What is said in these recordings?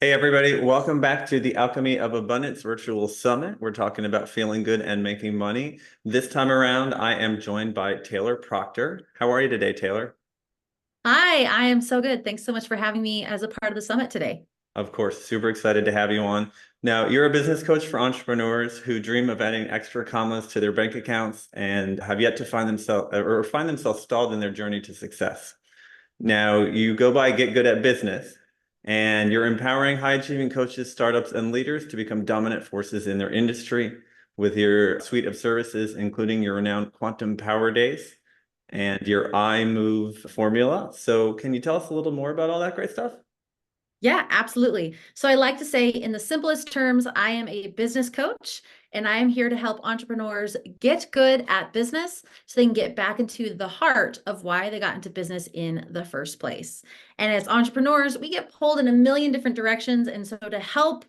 Hey, everybody. Welcome back to the Alchemy of Abundance Virtual Summit. We're talking about feeling good and making money. This time around, I am joined by Taylor Proctor. How are you today, Taylor? Hi, I am so good. Thanks so much for having me as a part of the summit today. Of course, super excited to have you on. Now, you're a business coach for entrepreneurs who dream of adding extra commas to their bank accounts and have yet to find themselves stalled in their journey to success. Now, you go by Get Good at Business, and you're empowering high achieving coaches, startups, and leaders to become dominant forces in their industry with your suite of services, including your renowned Quantum Power Days and your I Move formula. So, can you tell us a little more about all that great stuff? Yeah, absolutely. So I like to say, in the simplest terms, I am a business coach and I am here to help entrepreneurs get good at business so they can get back into the heart of why they got into business in the first place. And as entrepreneurs, we get pulled in a million different directions. And so to help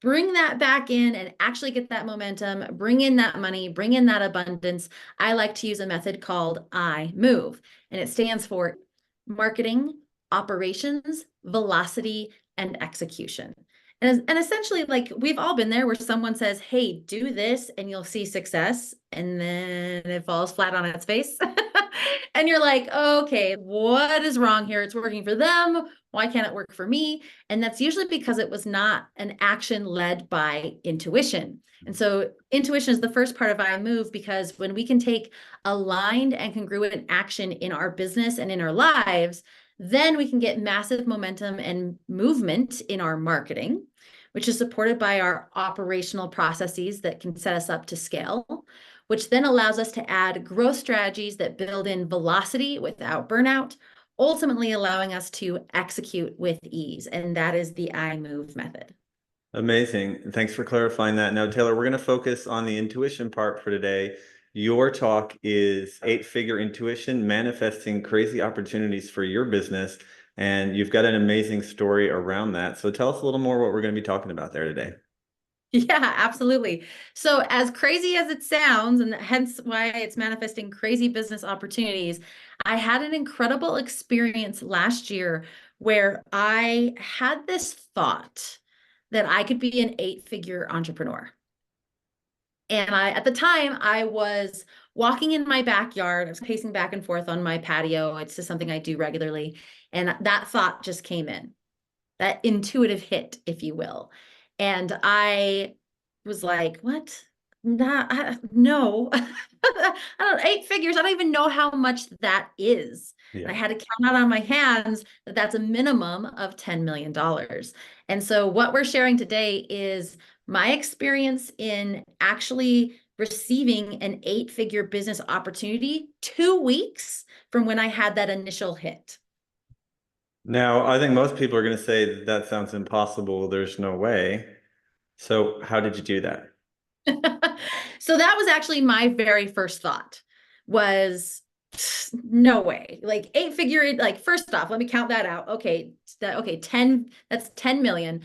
bring that back in and actually get that momentum, bring in that money, bring in that abundance, I like to use a method called I Move. And it stands for marketing, operations, velocity, and execution. And essentially, like we've all been there where someone says, hey, do this and you'll see success. And then it falls flat on its face. And you're like, okay, what is wrong here? It's working for them. Why can't it work for me? And that's usually because it was not an action led by intuition. And so intuition is the first part of I Move because when we can take aligned and congruent action in our business and in our lives, then we can get massive momentum and movement in our marketing, which is supported by our operational processes that can set us up to scale, which then allows us to add growth strategies that build in velocity without burnout, ultimately allowing us to execute with ease. And that is the I Move method. Amazing. Thanks for clarifying that. Now, Taylor, we're going to focus on the intuition part for today. Your talk is eight-figure intuition, manifesting crazy opportunities for your business. And you've got an amazing story around that. So tell us a little more what we're going to be talking about there today. Yeah, absolutely. So, as crazy as it sounds, and hence why it's manifesting crazy business opportunities, I had an incredible experience last year where I had this thought that I could be an eight-figure entrepreneur. And at the time, I was walking in my backyard. I was pacing back and forth on my patio. It's just something I do regularly. And that thought just came in, that intuitive hit, if you will. And I was like, what? No, I don't, eight figures. I don't even know how much that is. And Yeah. I had to count out on my hands that that's a minimum of $10 million. And so what we're sharing today is my experience in actually receiving an eight-figure business opportunity 2 weeks from when I had that initial hit. Now, I think most people are going to say that sounds impossible. There's no way. So how did you do that? So that was actually my very first thought was no way. Like eight figure, like first off, let me count that out. Okay, okay, 10, that's 10 million.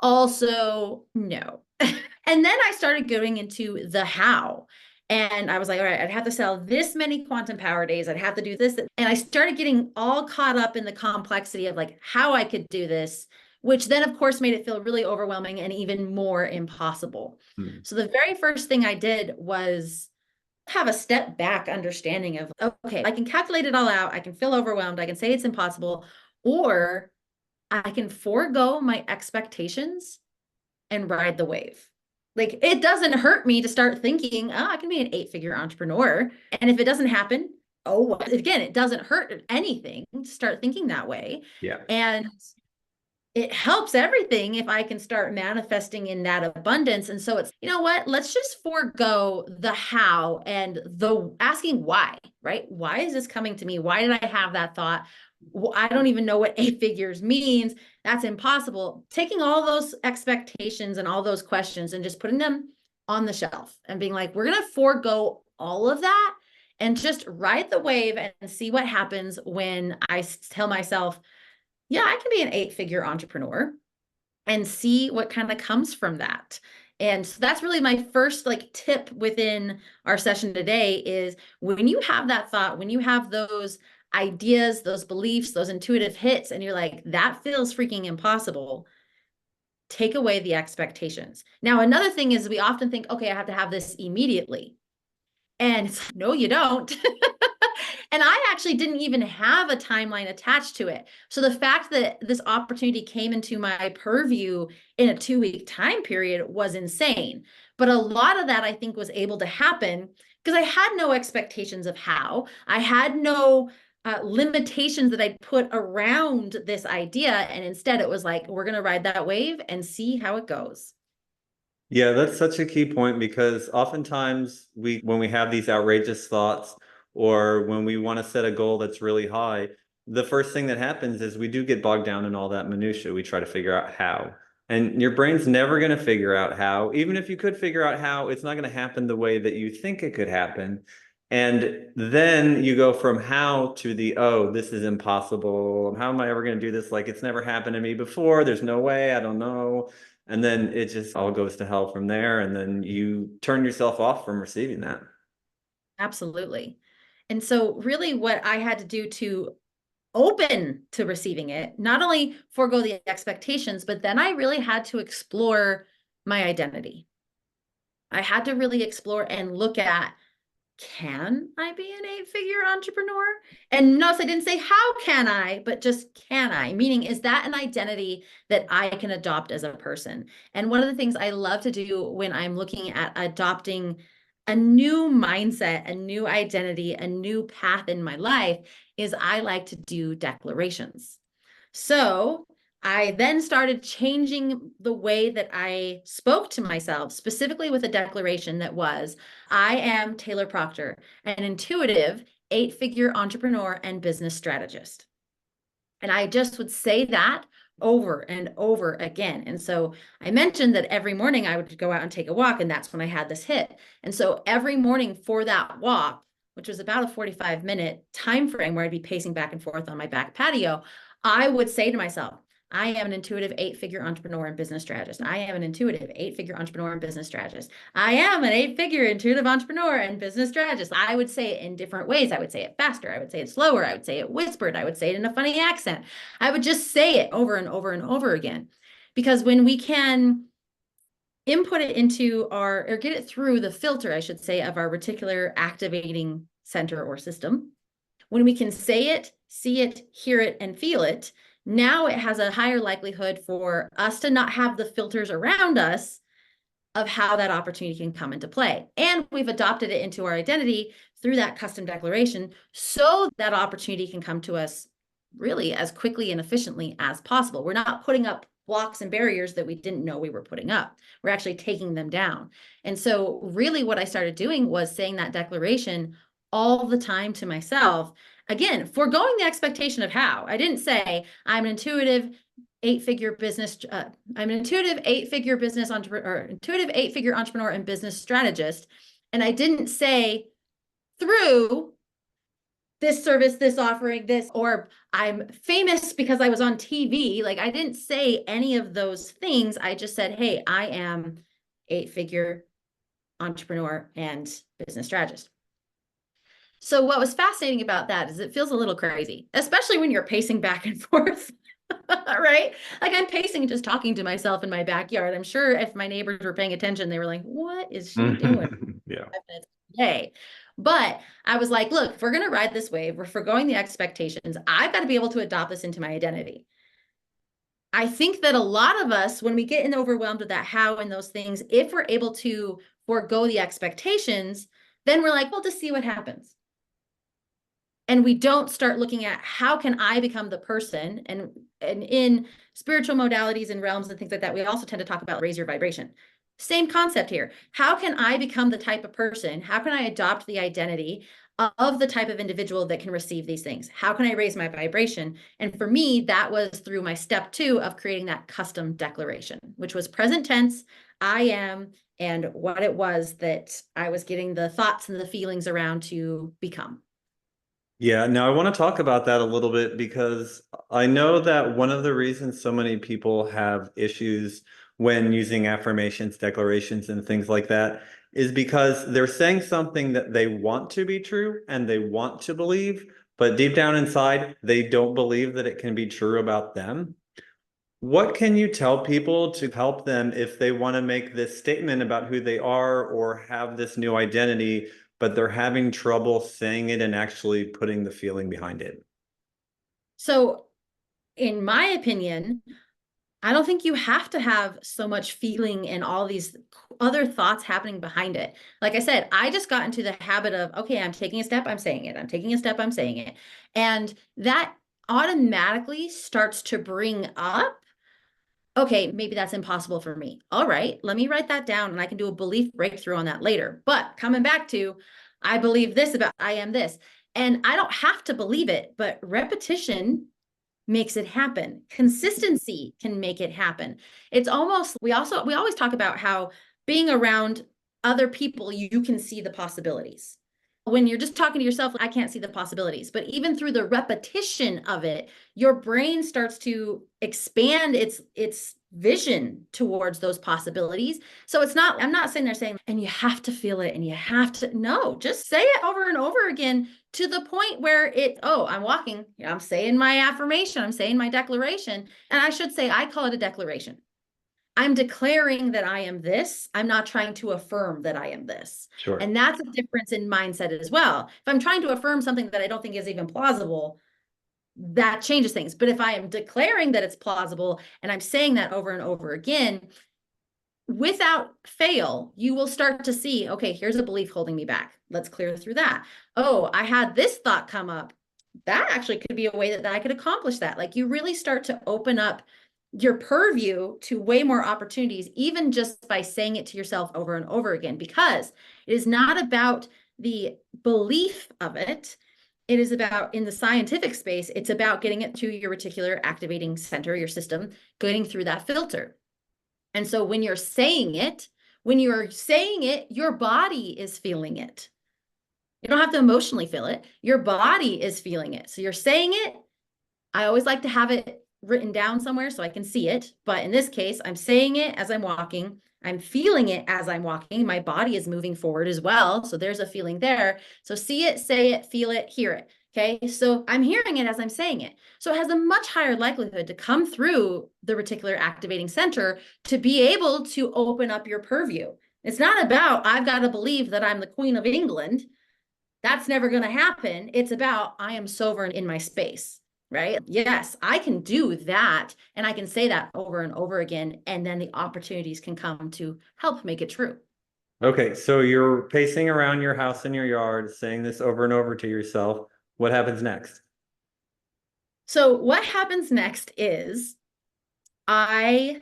Also, no. And then I started going into the how. And I was like, all right, I'd have to sell this many quantum power days. I'd have to do this. And I started getting all caught up in the complexity of like how I could do this, which then, of course, made it feel really overwhelming and even more impossible. Hmm. So the very first thing I did was have a step back understanding of, okay, I can calculate it all out. I can feel overwhelmed. I can say it's impossible, or I can forego my expectations and ride the wave. Like it doesn't hurt me to start thinking, oh, I can be an eight-figure entrepreneur. And if it doesn't happen, oh, well, again, it doesn't hurt anything to start thinking that way. Yeah. And it helps everything if I can start manifesting in that abundance. And so it's, you know what? Let's just forego the how and the asking why, right? Why is this coming to me? Why did I have that thought? I don't even know what eight figures means. That's impossible. Taking all those expectations and all those questions and just putting them on the shelf and being like, we're going to forego all of that and just ride the wave and see what happens when I tell myself, yeah, I can be an eight-figure entrepreneur and see what kind of comes from that. And so that's really my first like tip within our session today is when you have that thought, when you have those ideas, those beliefs, those intuitive hits, and you're like, that feels freaking impossible. take away the expectations. Now, another thing is we often think, okay, I have to have this immediately. And it's like, no, you don't. And I actually didn't even have a timeline attached to it. So the fact that this opportunity came into my purview in a 2-week time period was insane. But a lot of that I think was able to happen because I had no expectations of how. I had no limitations that I put around this idea. And instead, it was like, we're going to ride that wave and see how it goes. Yeah, that's such a key point because oftentimes when we have these outrageous thoughts or when we want to set a goal that's really high, the first thing that happens is we do get bogged down in all that minutia. We try to figure out how. And your brain's never going to figure out how. Even if you could figure out how, it's not going to happen the way that you think it could happen. And then you go from how to the, oh, this is impossible. How am I ever going to do this? Like it's never happened to me before. There's no way. I don't know. And then it just all goes to hell from there. And then you turn yourself off from receiving that. Absolutely. And so, really, what I had to do to open to receiving it, not only forego the expectations, but then I really had to explore my identity. I had to really explore and look at, can I be an 8-figure entrepreneur? And notice I didn't say how can I, but just can I? Meaning, is that an identity that I can adopt as a person? And one of the things I love to do when I'm looking at adopting a new mindset, a new identity, a new path in my life is I like to do declarations. So I then started changing the way that I spoke to myself, specifically with a declaration that was, I am Taylor Proctor, an intuitive 8-figure entrepreneur and business strategist. And I just would say that over and over again. And so I mentioned that every morning I would go out and take a walk, and that's when I had this hit. And so every morning for that walk, which was about a 45-minute time frame where I'd be pacing back and forth on my back patio, I would say to myself, I am an intuitive 8-figure entrepreneur and business strategist. I am an intuitive 8-figure entrepreneur and business strategist. I am an 8-figure intuitive entrepreneur and business strategist. I would say it in different ways. I would say it faster. I would say it slower. I would say it whispered. I would say it in a funny accent. I would just say it over and over and over again. Because when we can input it into or get it through the filter, I should say, of our reticular activating center or system, when we can say it, see it, hear it, and feel it, now it has a higher likelihood for us to not have the filters around us of how that opportunity can come into play. And we've adopted it into our identity through that custom declaration so that opportunity can come to us really as quickly and efficiently as possible. We're not putting up blocks and barriers that we didn't know we were putting up. We're actually taking them down. And so really what I started doing was saying that declaration all the time to myself. Again, foregoing the expectation of how. I didn't say I'm an intuitive 8-figure business. I'm an intuitive 8-figure business entrepreneur, or intuitive 8-figure entrepreneur and business strategist. And I didn't say through this service, this offering, this, or I'm famous because I was on TV. Like I didn't say any of those things. I just said, hey, I am 8-figure entrepreneur and business strategist. So what was fascinating about that is it feels a little crazy, especially when you're pacing back and forth, right? Like I'm pacing, just talking to myself in my backyard. I'm sure if my neighbors were paying attention, they were like, what is she doing? Yeah. 5 minutes a day. But I was like, look, if we're going to ride this wave, we're foregoing the expectations. I've got to be able to adopt this into my identity. I think that a lot of us, when we get overwhelmed with that how and those things, if we're able to forego the expectations, then we're like, well, just see what happens. And we don't start looking at how can I become the person, and in spiritual modalities and realms and things like that, we also tend to talk about raise your vibration. Same concept here. How can I become the type of person? How can I adopt the identity of the type of individual that can receive these things? How can I raise my vibration? And for me, that was through my step 2 of creating that custom declaration, which was present tense, I am, and what it was that I was getting the thoughts and the feelings around to become. Yeah, now I want to talk about that a little bit because I know that one of the reasons so many people have issues when using affirmations, declarations, and things like that is because they're saying something that they want to be true and they want to believe, but deep down inside, they don't believe that it can be true about them. What can you tell people to help them if they want to make this statement about who they are or have this new identity, but they're having trouble saying it and actually putting the feeling behind it? So, in my opinion, I don't think you have to have so much feeling and all these other thoughts happening behind it. Like I said, I just got into the habit of, okay, I'm taking a step, I'm saying it. I'm taking a step, I'm saying it. And that automatically starts to bring up, okay, maybe that's impossible for me. All right, let me write that down and I can do a belief breakthrough on that later. But coming back to, I believe this about I am this. And I don't have to believe it, but repetition makes it happen. Consistency can make it happen. It's almost, we always talk about how being around other people, you can see the possibilities. When you're just talking to yourself, I can't see the possibilities. But even through the repetition of it, your brain starts to expand its vision towards those possibilities. So it's not, I'm not sitting there saying, and you have to feel it and you have to, no, just say it over and over again to the point where oh, I'm walking, I'm saying my affirmation, I'm saying my declaration. And I should say, I call it a declaration. I'm declaring that I am this. I'm not trying to affirm that I am this. Sure. And that's a difference in mindset as well. If I'm trying to affirm something that I don't think is even plausible, that changes things. But if I am declaring that it's plausible and I'm saying that over and over again, without fail, you will start to see, okay, here's a belief holding me back. Let's clear through that. Oh, I had this thought come up. That actually could be a way that I could accomplish that. Like you really start to open up your purview to way more opportunities, even just by saying it to yourself over and over again, because it is not about the belief of it. It is about, in the scientific space, it's about getting it to your reticular activating center, your system, getting through that filter. And so when you're saying it, your body is feeling it. You don't have to emotionally feel it. Your body is feeling it. So you're saying it. I always like to have it written down somewhere so I can see it. But in this case, I'm saying it as I'm walking. I'm feeling it as I'm walking. My body is moving forward as well. So there's a feeling there. So see it, say it, feel it, hear it. Okay. So I'm hearing it as I'm saying it. So it has a much higher likelihood to come through the reticular activating center to be able to open up your purview. It's not about, I've got to believe that I'm the Queen of England. That's never going to happen. It's about, I am sovereign in my space, right? Yes, I can do that. And I can say that over and over again. And then the opportunities can come to help make it true. Okay, so you're pacing around your house and your yard, saying this over and over to yourself. What happens next? So what happens next is I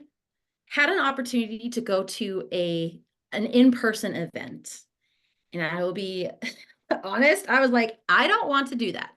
had an opportunity to go to an in-person event. And I will be honest, I was like, I don't want to do that.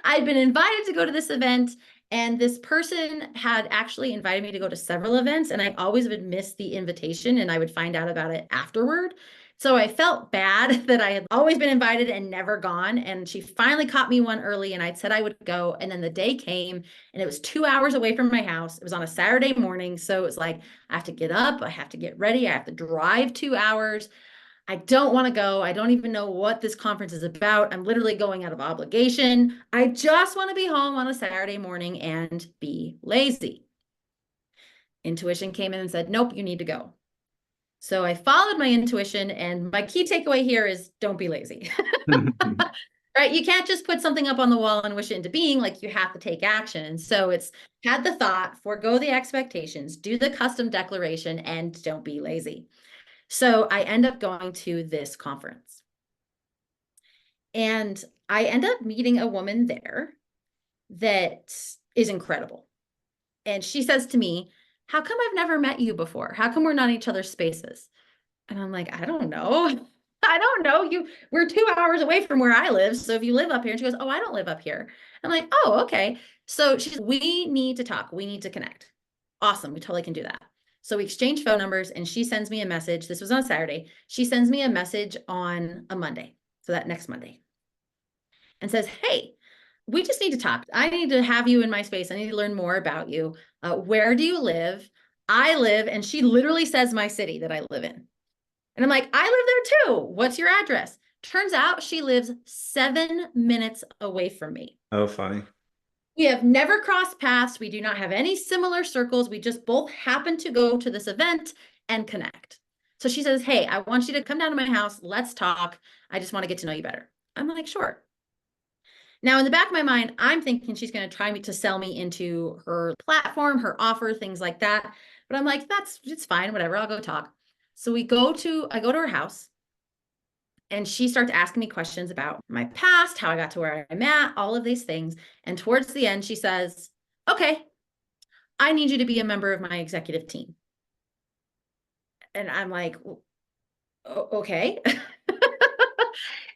I'd been invited to go to this event, and this person had actually invited me to go to several events, and I always would miss the invitation and I would find out about it afterward. So I felt bad that I had always been invited and never gone. And she finally caught me one early, and I'd said I would go. And then the day came, and it was 2 hours away from my house. It was on a Saturday morning. So it was like, I have to get up, I have to get ready, I have to drive 2 hours. I don't want to go. I don't even know what this conference is about. I'm literally going out of obligation. I just want to be home on a Saturday morning and be lazy. Intuition came in and said, nope, you need to go. So I followed my intuition, and my key takeaway here is don't be lazy. Right? You can't just put something up on the wall and wish it into being. Like, you have to take action. And so it's had the thought, forego the expectations, do the custom declaration, and don't be lazy. So I end up going to this conference, and I end up meeting a woman there that is incredible. And she says to me, how come I've never met you before? How come we're not in each other's spaces? And I'm like, I don't know. I don't know. We're 2 hours away from where I live. So if you live up here, and she goes, oh, I don't live up here. I'm like, oh, okay. So she's, we need to talk. We need to connect. Awesome. We totally can do that. So we exchange phone numbers, and she sends me a message. This was on Saturday. She sends me a message on a Monday. So that next Monday, and says, hey, we just need to talk. I need to have you in my space. I need to learn more about you. Where do you live? I live, and she literally says my city that I live in. And I'm like, I live there too. What's your address? Turns out she lives 7 minutes away from me. Oh, funny. We have never crossed paths. We do not have any similar circles. We just both happen to go to this event and connect. So she says, hey, I want you to come down to my house. Let's talk. I just want to get to know you better. I'm like, sure. Now, in the back of my mind, I'm thinking she's going to try to sell me into her platform, her offer, things like that. But I'm like, it's fine, whatever. I'll go talk. So I go to her house, and she starts asking me questions about my past, how I got to where I'm at, all of these things. And towards the end, she says, okay, I need you to be a member of my executive team. And I'm like, okay.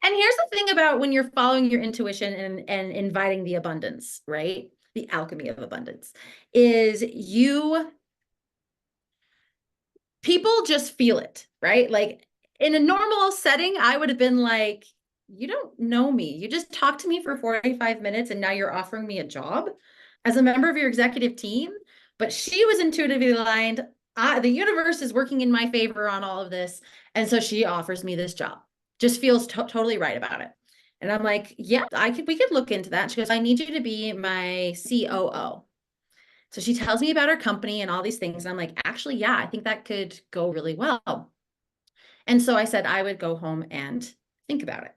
And here's the thing about when you're following your intuition and inviting the abundance, right? The alchemy of abundance is people just feel it, right? Like in a normal setting, I would have been like, you don't know me. You just talked to me for 45 minutes and now you're offering me a job as a member of your executive team. But she was intuitively aligned. The universe is working in my favor on all of this. And so she offers me this job. Just feels totally right about it. And I'm like, yeah, we could look into that. She goes, I need you to be my COO. So she tells me about her company and all these things. And I'm like, actually, yeah, I think that could go really well. And so I said I would go home and think about it.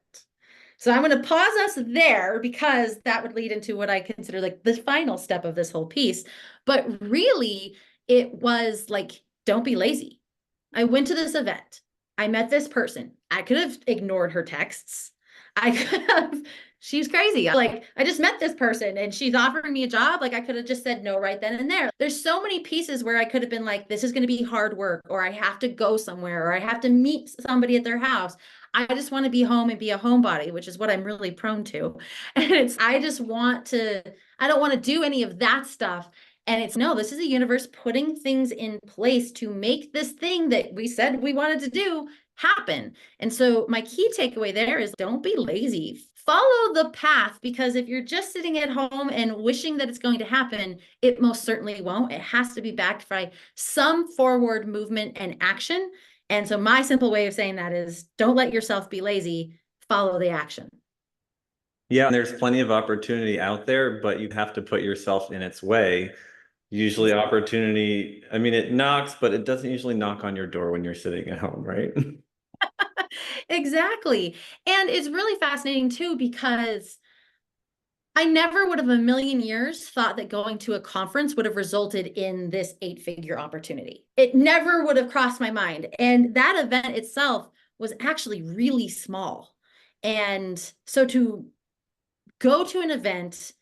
So I'm going to pause us there because that would lead into what I consider like the final step of this whole piece. But really, it was like, don't be lazy. I went to this event. I met this person. I could have ignored her texts. I could have, she's crazy. Like, I just met this person and she's offering me a job. Like, I could have just said no right then and there. There's so many pieces where I could have been like, this is going to be hard work, or I have to go somewhere, or I have to meet somebody at their house. I just want to be home and be a homebody, which is what I'm really prone to. And I just want to, I don't want to do any of that stuff. And it's no, this is a universe putting things in place to make this thing that we said we wanted to do happen. And so my key takeaway there is don't be lazy. Follow the path, because if you're just sitting at home and wishing that it's going to happen, it most certainly won't. It has to be backed by some forward movement and action. And so my simple way of saying that is don't let yourself be lazy, follow the action. Yeah, and there's plenty of opportunity out there, but you have to put yourself in its way. Usually opportunity, I mean, it knocks, but it doesn't usually knock on your door when you're sitting at home, right? Exactly. And it's really fascinating too, because I never would have a million years thought that going to a conference would have resulted in this 8-figure opportunity. It never would have crossed my mind. And that event itself was actually really small. And so to go to an event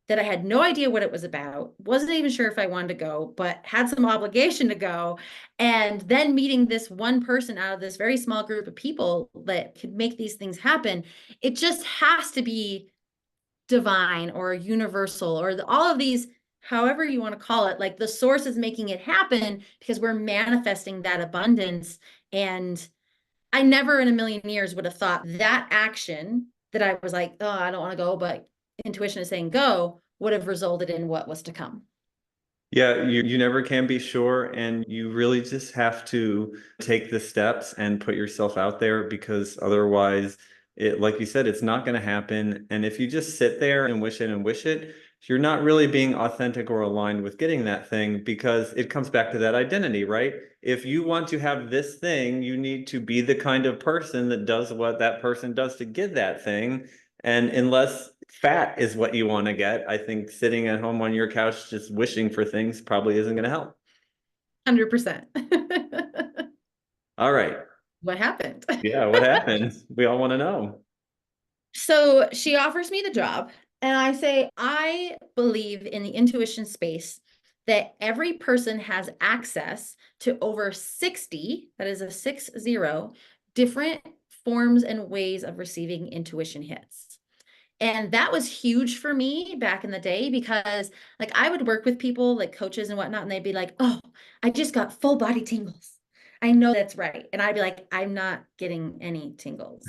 that I had no idea what it was about, wasn't even sure if I wanted to go, but had some obligation to go, and then meeting this one person out of this very small group of people that could make these things happen, it just has to be divine or universal or all of these, however you want to call it, like the source is making it happen because we're manifesting that abundance. And I never in a million years would have thought that action that I was like, oh, I don't want to go, but intuition is saying go, would have resulted in what was to come. Yeah, you never can be sure, and you really just have to take the steps and put yourself out there, because otherwise, it, like you said, it's not going to happen. And if you just sit there and wish it, you're not really being authentic or aligned with getting that thing, because it comes back to that identity, right? If you want to have this thing, you need to be the kind of person that does what that person does to get that thing. And unless fat is what you want to get, I think sitting at home on your couch just wishing for things probably isn't going to help. 100%. All right. What happened? Yeah, what happened? We all want to know. So she offers me the job, and I say, I believe in the intuition space that every person has access to over 60, that is a 60, different forms and ways of receiving intuition hits. And that was huge for me back in the day, because like I would work with people like coaches and whatnot, and they'd be like, oh, I just got full body tingles. I know that's right. And I'd be like, I'm not getting any tingles.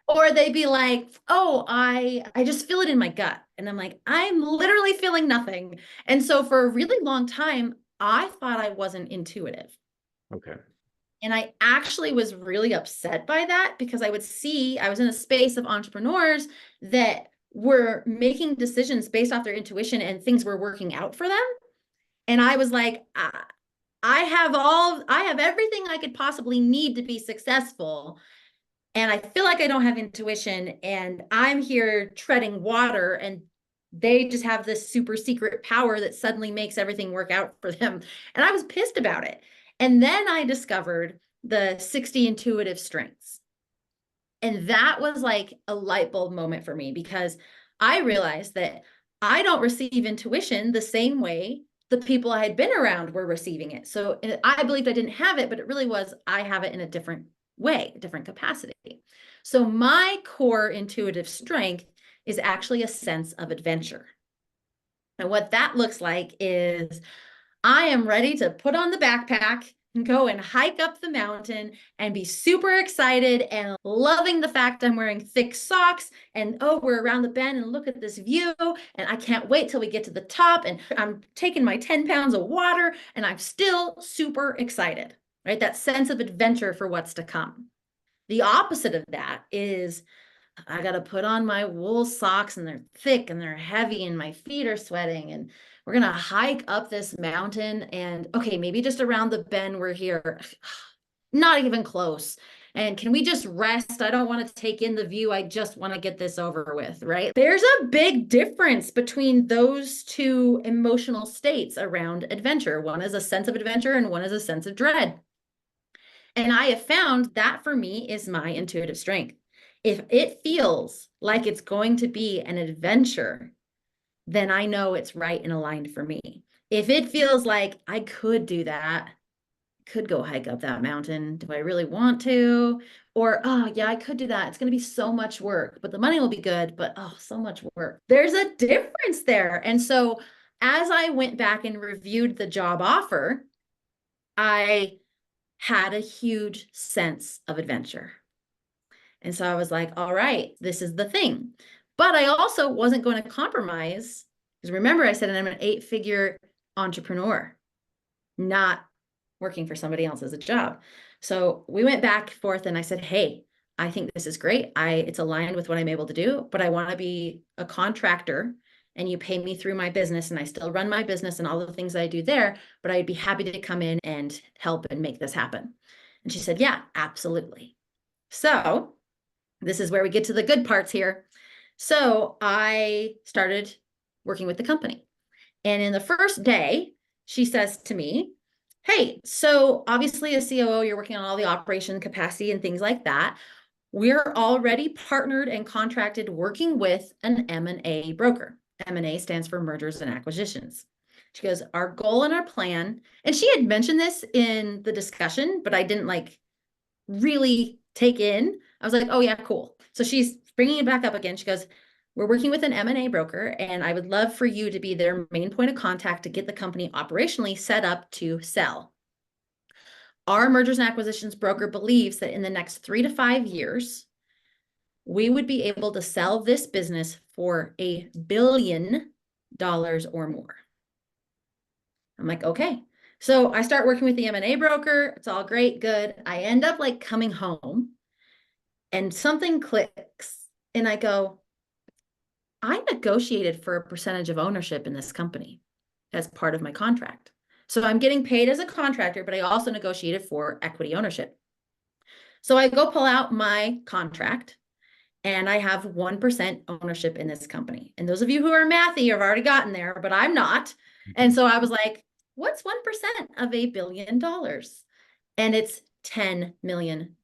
Or they'd be like, oh, I just feel it in my gut. And I'm like, I'm literally feeling nothing. And so for a really long time, I thought I wasn't intuitive. Okay. And I actually was really upset by that, because I would see, I was in a space of entrepreneurs that were making decisions based off their intuition and things were working out for them. And I was like, I have everything I could possibly need to be successful. And I feel like I don't have intuition and I'm here treading water and they just have this super secret power that suddenly makes everything work out for them. And I was pissed about it. And then I discovered the 60 intuitive strengths. And that was like a light bulb moment for me because I realized that I don't receive intuition the same way the people I had been around were receiving it. So I believed I didn't have it, but it really was, I have it in a different way, a different capacity. So my core intuitive strength is actually a sense of adventure. And what that looks like is I am ready to put on the backpack and go and hike up the mountain and be super excited and loving the fact I'm wearing thick socks and oh, we're around the bend and look at this view and I can't wait till we get to the top and I'm taking my 10 pounds of water and I'm still super excited, right? That sense of adventure for what's to come. The opposite of that is I got to put on my wool socks and they're thick and they're heavy and my feet are sweating and we're going to hike up this mountain and okay, maybe just around the bend we're here. Not even close. And can we just rest? I don't want to take in the view. I just want to get this over with, right? There's a big difference between those two emotional states around adventure. One is a sense of adventure and one is a sense of dread. And I have found that for me is my intuitive strength. If it feels like it's going to be an adventure, then I know it's right and aligned for me. If it feels like I could do that, could go hike up that mountain. Do I really want to? Or, oh, yeah, I could do that. It's going to be so much work, but the money will be good, but oh, so much work. There's a difference there. And so as I went back and reviewed the job offer, I had a huge sense of adventure. And so I was like, all right, this is the thing. But I also wasn't going to compromise because remember, I said I'm an 8-figure entrepreneur, not working for somebody else as a job. So we went back and forth and I said, hey, I think this is great. It's aligned with what I'm able to do, but I want to be a contractor and you pay me through my business and I still run my business and all the things I do there, but I'd be happy to come in and help and make this happen. And she said, yeah, absolutely. So this is where we get to the good parts here. So I started working with the company. And in the first day, she says to me, hey, so obviously as COO, you're working on all the operation capacity and things like that. We're already partnered and contracted working with an M&A broker. M&A stands for mergers and acquisitions. She goes, our goal and our plan, and she had mentioned this in the discussion, but I didn't like really take in. I was like, oh yeah, cool. So she's bringing it back up again. She goes, we're working with an M&A broker and I would love for you to be their main point of contact to get the company operationally set up to sell. Our mergers and acquisitions broker believes that in the next 3 to 5 years, we would be able to sell this business for $1 billion or more. I'm like, okay. So I start working with the M&A broker. It's all great, good. I end up like coming home and something clicks and I go, I negotiated for a percentage of ownership in this company as part of my contract. So I'm getting paid as a contractor, but I also negotiated for equity ownership. So I go pull out my contract and I have 1% ownership in this company. And those of you who are mathy have already gotten there, but I'm not. And so I was like, what's 1% of $1 billion? And it's $10 million,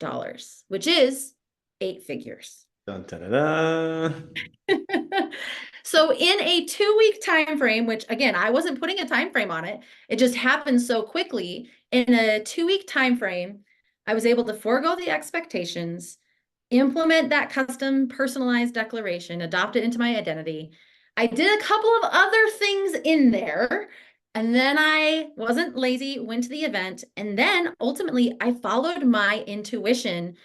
which is 8 figures. Dun, da, da, da. So in a 2-week time frame, which again, I wasn't putting a time frame on it, it just happened so quickly. In a 2-week time frame, I was able to forego the expectations, implement that custom personalized declaration, adopt it into my identity. I did a couple of other things in there, and then I wasn't lazy, went to the event, and then ultimately I followed my intuition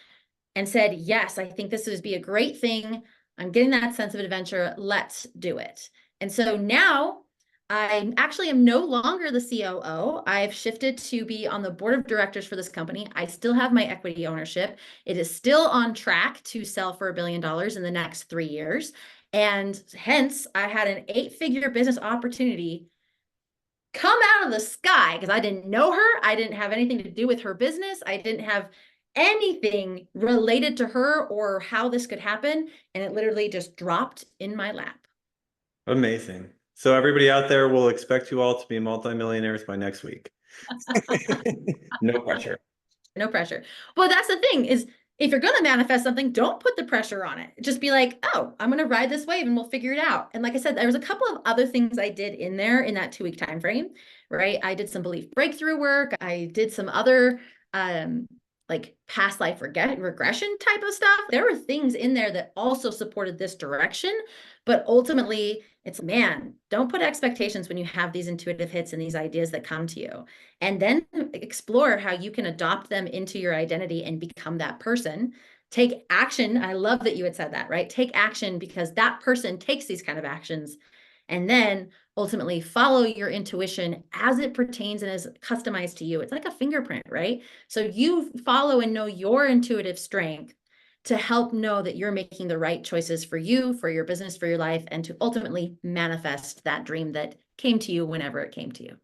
and said, yes, I think this would be a great thing. I'm getting that sense of adventure. Let's do it. And so now I actually am no longer the COO. I've shifted to be on the board of directors for this company. I still have my equity ownership. It is still on track to sell for $1 billion in the next 3 years. And hence I had an 8-figure business opportunity come out of the sky because I didn't know her. I didn't have anything to do with her business. I didn't have anything related to her or how this could happen. And it literally just dropped in my lap. Amazing. So everybody out there will expect you all to be multimillionaires by next week. No pressure. No pressure. Well, that's the thing is if you're going to manifest something, don't put the pressure on it. Just be like, oh, I'm going to ride this wave and we'll figure it out. And like I said, there was a couple of other things I did in there in that 2-week time frame, right? I did some belief breakthrough work. I did some other like past life regression type of stuff. There were things in there that also supported this direction, but ultimately it's, man, don't put expectations when you have these intuitive hits and these ideas that come to you. And then explore how you can adopt them into your identity and become that person. Take action. I love that you had said that, right? Take action because that person takes these kind of actions. And then ultimately follow your intuition as it pertains and is customized to you. It's like a fingerprint, right? So you follow and know your intuitive strength to help know that you're making the right choices for you, for your business, for your life, and to ultimately manifest that dream that came to you whenever it came to you.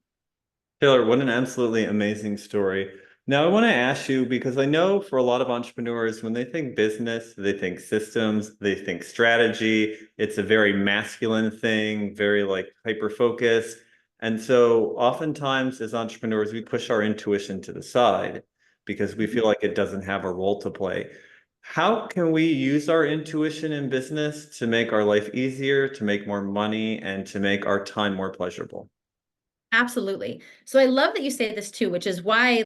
Taylor, what an absolutely amazing story. Now, I want to ask you because I know for a lot of entrepreneurs, when they think business, they think systems, they think strategy. It's a very masculine thing, very like hyper focused. And so oftentimes as entrepreneurs, we push our intuition to the side because we feel like it doesn't have a role to play. How can we use our intuition in business to make our life easier, to make more money, and to make our time more pleasurable? Absolutely. So I love that you say this too, which is why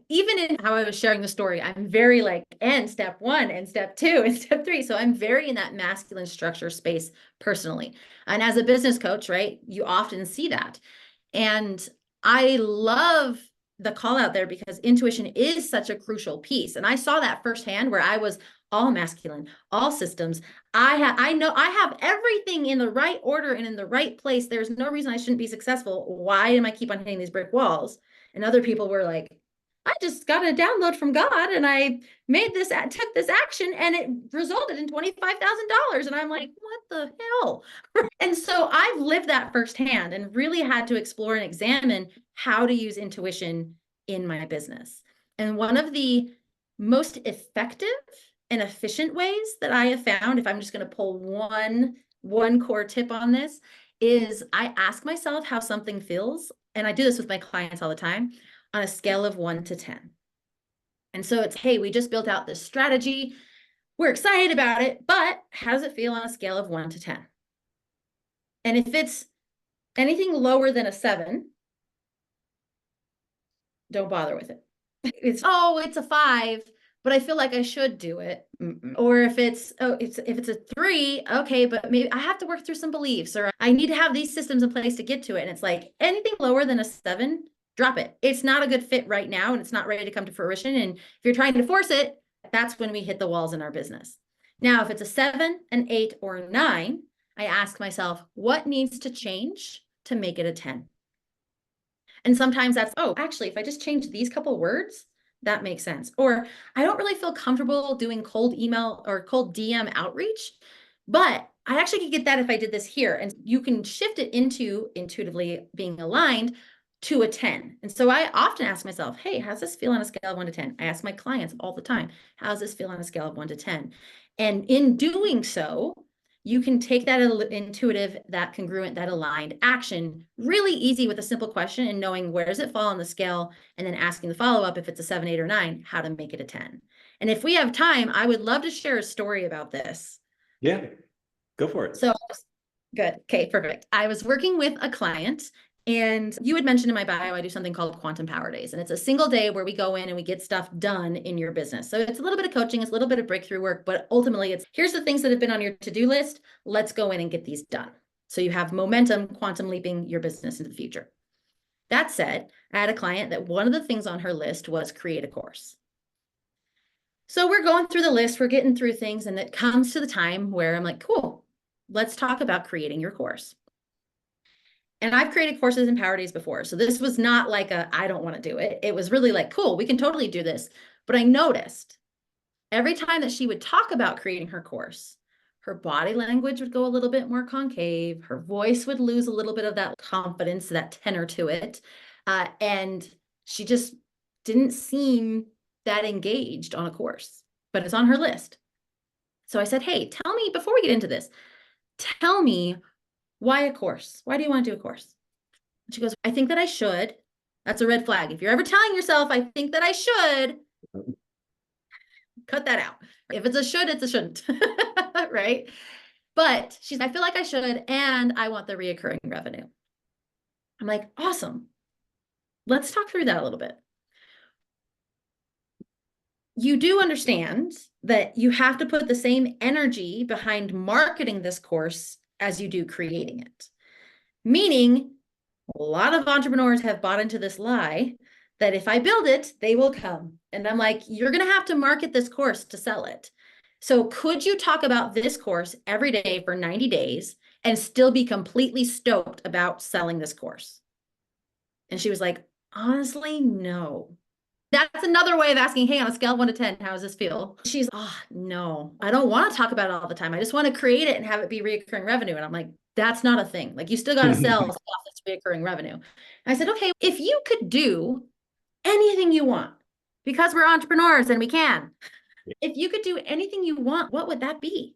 even in how I was sharing the story, I'm very like, and step 1 and step 2 and step 3. So I'm very in that masculine structure space personally. And as a business coach, right, you often see that. And I love the call out there because intuition is such a crucial piece. And I saw that firsthand where I was all masculine, all systems. I know I have everything in the right order and in the right place. There's no reason I shouldn't be successful. Why am I keep on hitting these brick walls? And other people were like, I just got a download from God and I took this action and it resulted in $25,000. And I'm like, what the hell? And so I've lived that firsthand and really had to explore and examine how to use intuition in my business. And one of the most effective and efficient ways that I have found, if I'm just going to pull one core tip on this, is I ask myself how something feels. And I do this with my clients all the time on a scale of 1 to 10. And so it's, hey, we just built out this strategy. We're excited about it, but how does it feel on a scale of 1 to 10? And if it's anything lower than a 7, don't bother with it. It's, oh, it's a 5, but I feel like I should do it. Or if it's, if it's a 3, okay, but maybe I have to work through some beliefs or I need to have these systems in place to get to it. And it's like anything lower than a 7, drop it. It's not a good fit right now and it's not ready to come to fruition. And if you're trying to force it, that's when we hit the walls in our business. Now, if it's a 7, an 8, or a 9, I ask myself, what needs to change to make it a 10? And sometimes that's, oh, actually, if I just change these couple words, that makes sense. Or I don't really feel comfortable doing cold email or cold DM outreach, but I actually could get that if I did this here. And you can shift it into intuitively being aligned to a 10. And so I often ask myself, hey, how's this feel on a scale of 1 to 10? I ask my clients all the time, how's this feel on a scale of 1 to 10? And in doing so, you can take that intuitive, that congruent, that aligned action really easy with a simple question and knowing where does it fall on the scale and then asking the follow-up if it's a 7, 8, or 9, how to make it a 10. And if we have time, I would love to share a story about this. Yeah, go for it. So good. Okay, perfect. I was working with a client and you had mentioned in my bio, I do something called Quantum Power Days. And it's a single day where we go in and we get stuff done in your business. So it's a little bit of coaching, it's a little bit of breakthrough work, but ultimately it's here's the things that have been on your to-do list. Let's go in and get these done. So you have momentum, quantum leaping your business into the future. That said, I had a client that one of the things on her list was create a course. So we're going through the list, we're getting through things, and it comes to the time where I'm like, cool, let's talk about creating your course. And I've created courses in Power Days before. So this was not like I don't want to do it. It was really like, cool, we can totally do this. But I noticed every time that she would talk about creating her course, Her body language would go a little bit more concave. Her voice would lose a little bit of that confidence, that tenor to it. And she just didn't seem that engaged on a course, but it's on her list. So I said, hey, tell me, before we get into this, tell me why a course? Why do you want to do a course? And she goes, I think that I should. That's a red flag. If you're ever telling yourself, I think that I should, cut that out. If it's a should, it's a shouldn't, right? But she's, I feel like I should, and I want the reoccurring revenue. I'm like, awesome. Let's talk through that a little bit. You do understand that you have to put the same energy behind marketing this course as you do creating it. Meaning, a lot of entrepreneurs have bought into this lie that if I build it, they will come. And I'm like, you're going to have to market this course to sell it. So could you talk about this course every day for 90 days and still be completely stoked about selling this course? And she was like, honestly, no. That's another way of asking, hey, on a scale of 1 to 10, how does this feel? She's, oh, no, I don't want to talk about it all the time. I just want to create it and have it be recurring revenue. And I'm like, that's not a thing. Like, you still got to sell stuff that's recurring revenue. And I said, okay, if you could do anything you want, because we're entrepreneurs and we can, if you could do anything you want, what would that be?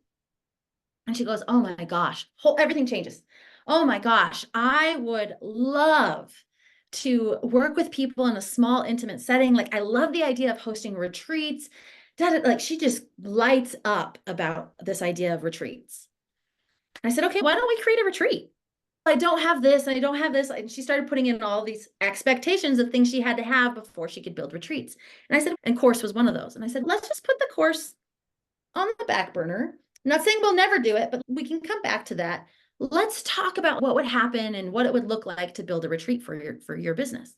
And she goes, oh my gosh, everything changes. Oh my gosh, I would love to work with people in a small, intimate setting. Like, I love the idea of hosting retreats. Like, she just lights up about this idea of retreats. I said, okay, why don't we create a retreat? I don't have this, and I don't have this. And she started putting in all these expectations of things she had to have before she could build retreats. And I said, and course was one of those. And I said, let's just put the course on the back burner. I'm not saying we'll never do it, but we can come back to that. Let's talk about what would happen and what it would look like to build a retreat for your business.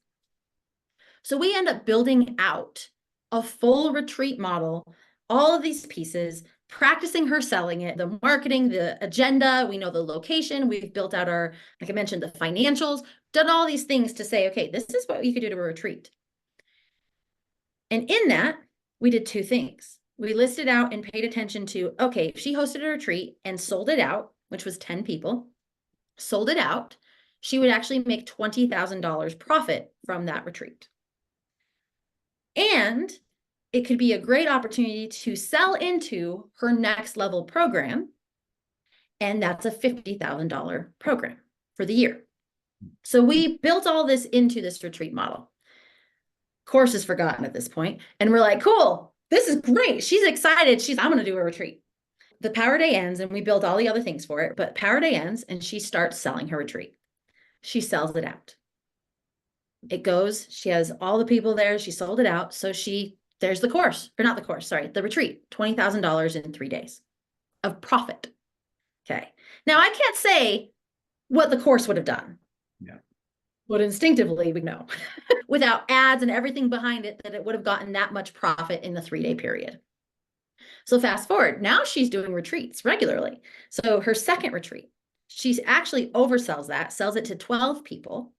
So we end up building out a full retreat model, all of these pieces, practicing her selling it, the marketing, the agenda, we know the location, we've built out our, like I mentioned, the financials, done all these things to say, okay, this is what you could do to a retreat. And in that, we did two things. We listed out and paid attention to, okay, if she hosted a retreat and sold it out, which was 10 people, sold it out, she would actually make $20,000 profit from that retreat. And it could be a great opportunity to sell into her next level program. And that's a $50,000 program for the year. So we built all this into this retreat model. Course is forgotten at this point. And we're like, cool, this is great. She's excited. I'm going to do a retreat. The Power Day ends and we build all the other things for it. But Power Day ends and she starts selling her retreat. She sells it out. It goes, she has all the people there. She sold it out. So there's the course, or not the course, sorry, the retreat, $20,000 in 3 days of profit. Okay. Now I can't say what the course would have done. Yeah. But instinctively we know without ads and everything behind it that it would have gotten that much profit in the 3-day period. So fast forward, now she's doing retreats regularly. So her second retreat, she actually oversells that, sells it to 12 people.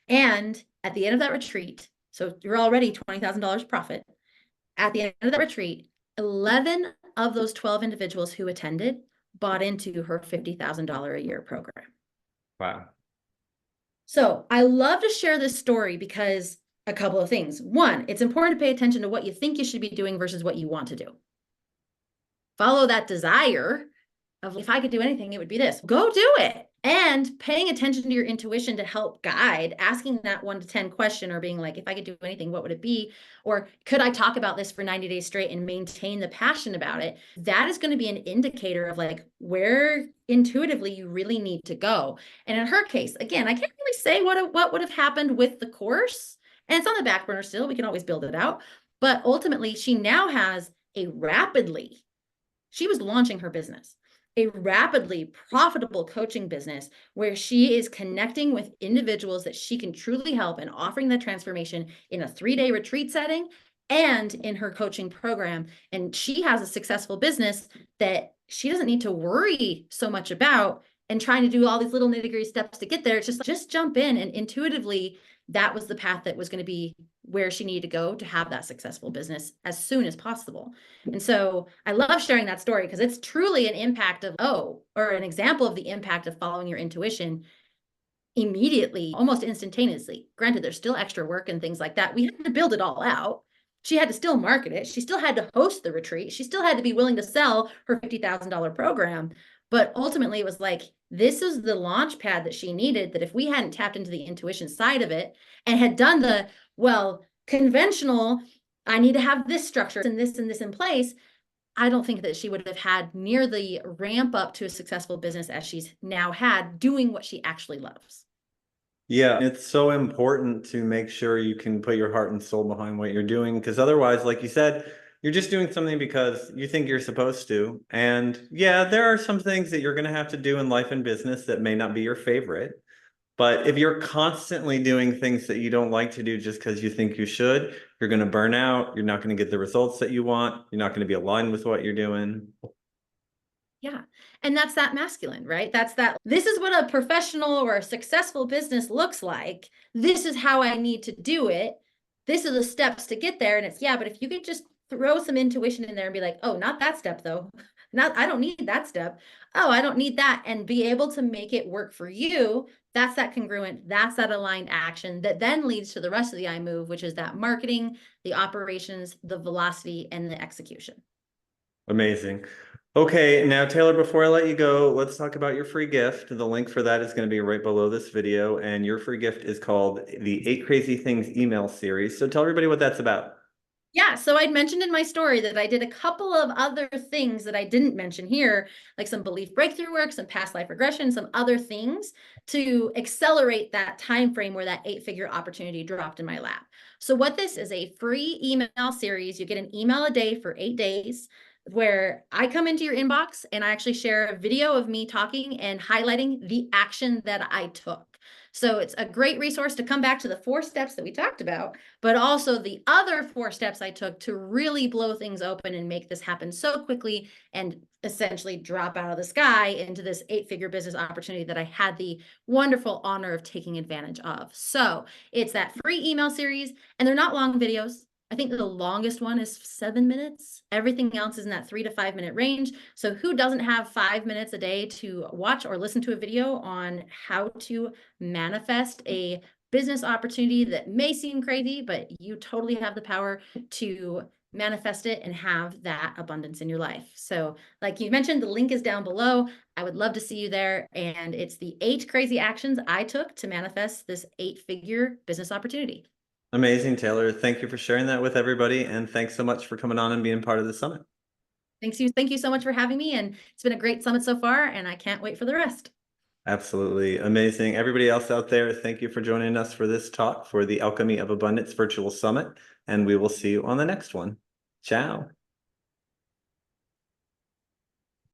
And at the end of that retreat, so you're already $20,000 profit. At the end of that retreat, 11 of those 12 individuals who attended bought into her $50,000 a year program. Wow. So I love to share this story because a couple of things. One, it's important to pay attention to what you think you should be doing versus what you want to do. Follow that desire of, if I could do anything, it would be this. Go do it. And paying attention to your intuition to help guide, asking that 1 to 10 question, or being like, if I could do anything, what would it be? Or could I talk about this for 90 days straight and maintain the passion about it? That is going to be an indicator of like where intuitively you really need to go. And in her case, again, I can't really say what would have happened with the course. And it's on the back burner still. We can always build it out. But ultimately, she now has she was launching her business, a rapidly profitable coaching business where she is connecting with individuals that she can truly help and offering the transformation in a 3-day retreat setting and in her coaching program. And she has a successful business that she doesn't need to worry so much about and trying to do all these little nitty-gritty steps to get there. It's just jump in, and intuitively, that was the path that was going to be where she needed to go to have that successful business as soon as possible. And so I love sharing that story because it's truly an impact of, or an example of the impact of following your intuition immediately, almost instantaneously. Granted, there's still extra work and things like that. We had to build it all out. She had to still market it. She still had to host the retreat. She still had to be willing to sell her $50,000 program. But ultimately, it was like, this is the launch pad that she needed, that if we hadn't tapped into the intuition side of it and had done the, well, conventional, I need to have this structure and this in place, I don't think that she would have had near the ramp up to a successful business as she's now had doing what she actually loves. Yeah, it's so important to make sure you can put your heart and soul behind what you're doing, because otherwise, like you said, you're just doing something because you think you're supposed to. And yeah, there are some things that you're going to have to do in life and business that may not be your favorite. But if you're constantly doing things that you don't like to do just because you think you should, you're going to burn out. You're not going to get the results that you want. You're not going to be aligned with what you're doing. Yeah. And that's that masculine, right? That's that. This is what a professional or a successful business looks like. This is how I need to do it. This are the steps to get there. And it's, yeah, but if you could just throw some intuition in there and be like, oh, not that step though. I don't need that step. Oh, I don't need that. And be able to make it work for you. That's that congruent, that's that aligned action that then leads to the rest of the I move, which is that marketing, the operations, the velocity, and the execution. Amazing. Okay, now Taylor, before I let you go, let's talk about your free gift. The link for that is going to be right below this video, and your free gift is called the 8 Crazy Things email series. So tell everybody what that's about. Yeah, so I'd mentioned in my story that I did a couple of other things that I didn't mention here, like some belief breakthrough work, some past life regression, some other things to accelerate that time frame where that 8-figure opportunity dropped in my lap. So what this is, a free email series. You get an email a day for 8 days where I come into your inbox and I actually share a video of me talking and highlighting the action that I took. So it's a great resource to come back to the 4 steps that we talked about, but also the other 4 steps I took to really blow things open and make this happen so quickly and essentially drop out of the sky into this 8-figure business opportunity that I had the wonderful honor of taking advantage of. So it's that free email series, and they're not long videos. I think the longest one is 7 minutes. Everything else is in that 3 to 5 minute range. So who doesn't have 5 minutes a day to watch or listen to a video on how to manifest a business opportunity that may seem crazy, but you totally have the power to manifest it and have that abundance in your life. So like you mentioned, the link is down below. I would love to see you there. And it's the 8 crazy actions I took to manifest this 8-figure business opportunity. Amazing, Taylor. Thank you for sharing that with everybody, and thanks so much for coming on and being part of the summit. Thank you so much for having me. And it's been a great summit so far, and I can't wait for the rest. Absolutely amazing. Everybody else out there, thank you for joining us for this talk for the Alchemy of Abundance Virtual Summit, and we will see you on the next one. Ciao.